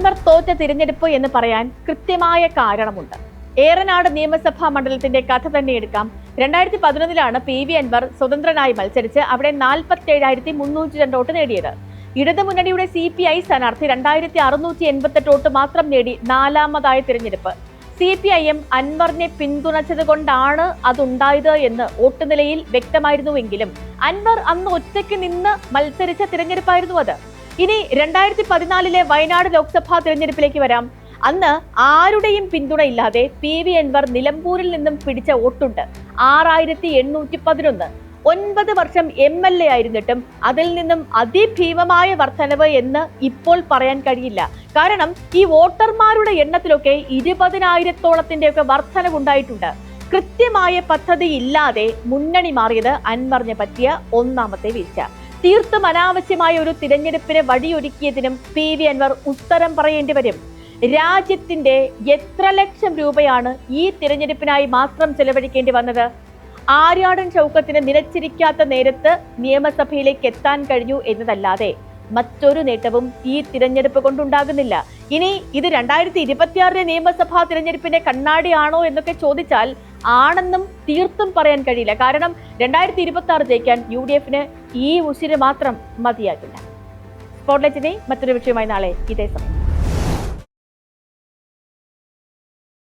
അൻവർ തോറ്റ തിരഞ്ഞെടുപ്പ് എന്ന് പറയാൻ കൃത്യമായ കാരണമുണ്ട്. ഏറനാട് നിയമസഭാ മണ്ഡലത്തിന്റെ കഥ തന്നെ എടുക്കാം. 2011 PV അൻവർ സ്വതന്ത്രനായി മത്സരിച്ച് അവിടെ 47,302 വോട്ട് നേടിയത്. ഇടതുമുന്നണിയുടെ CPI സ്ഥാനാർത്ഥി 2,688 വോട്ട് മാത്രം നേടി നാലാമതായ തിരഞ്ഞെടുപ്പ്. CPIM അൻവറിനെ പിന്തുണച്ചത് കൊണ്ടാണ് അതുണ്ടായത് എന്ന് വോട്ട് നിലയിൽ വ്യക്തമായിരുന്നുവെങ്കിലും അൻവർ അന്ന് ഒറ്റയ്ക്ക് നിന്ന് മത്സരിച്ച തിരഞ്ഞെടുപ്പായിരുന്നു അത്. ഇനി 2014 വയനാട് ലോക്സഭാ തിരഞ്ഞെടുപ്പിലേക്ക് വരാം. അന്ന് ആരുടെയും പിന്തുണയില്ലാതെ PV അൻവർ നിലമ്പൂരിൽ നിന്നും പിടിച്ച വോട്ടുണ്ട് 6,811. 9 വർഷം MLA ആയിരുന്നിട്ടും അതിൽ നിന്നും അതിഭീമമായ വർധനവ് എന്ന് ഇപ്പോൾ പറയാൻ കഴിയില്ല. കാരണം ഈ വോട്ടർമാരുടെ എണ്ണത്തിലൊക്കെ 20,000-ഓളത്തിന്റെയൊക്കെ വർധനവുണ്ടായിട്ടുണ്ട്. കൃത്യമായ പദ്ധതി ഇല്ലാതെ മുന്നണി മാറിയത് അൻവറിനെ പറ്റിയ ഒന്നാമത്തെ വീഴ്ച. തീർത്തും അനാവശ്യമായ ഒരു തിരഞ്ഞെടുപ്പിന് വഴിയൊരുക്കിയതിനും PV അൻവർ ഉത്തരം പറയേണ്ടി വരും. രാജ്യത്തിന്റെ എത്ര ലക്ഷം രൂപയാണ് ഈ തിരഞ്ഞെടുപ്പിനായി മാത്രം ചെലവഴിക്കേണ്ടി വന്നത്? ആര്യാടൻ ഷൗക്കത്തിന് നിലച്ചിരിക്കാത്ത നേരത്ത് നിയമസഭയിലേക്ക് എത്താൻ കഴിഞ്ഞു എന്നതല്ലാതെ മറ്റൊരു നേട്ടവും ഈ തിരഞ്ഞെടുപ്പ് കൊണ്ടുണ്ടാകുന്നില്ല. ഇനി ഇത് 2026 നിയമസഭാ തിരഞ്ഞെടുപ്പിന്റെ കണ്ണാടിയാണോ എന്നൊക്കെ ചോദിച്ചാൽ ആണെന്നും തീർത്തും പറയാൻ കഴിയില്ല. കാരണം 2026 ജയിക്കാൻ UDF-ന് ഈ ഉശിര് മാത്രം മതിയാകില്ല. സ്പോട്ട്ലൈറ്റിനെ മറ്റൊരു വിഷയമായി നാളെ ഇതേ സമയം.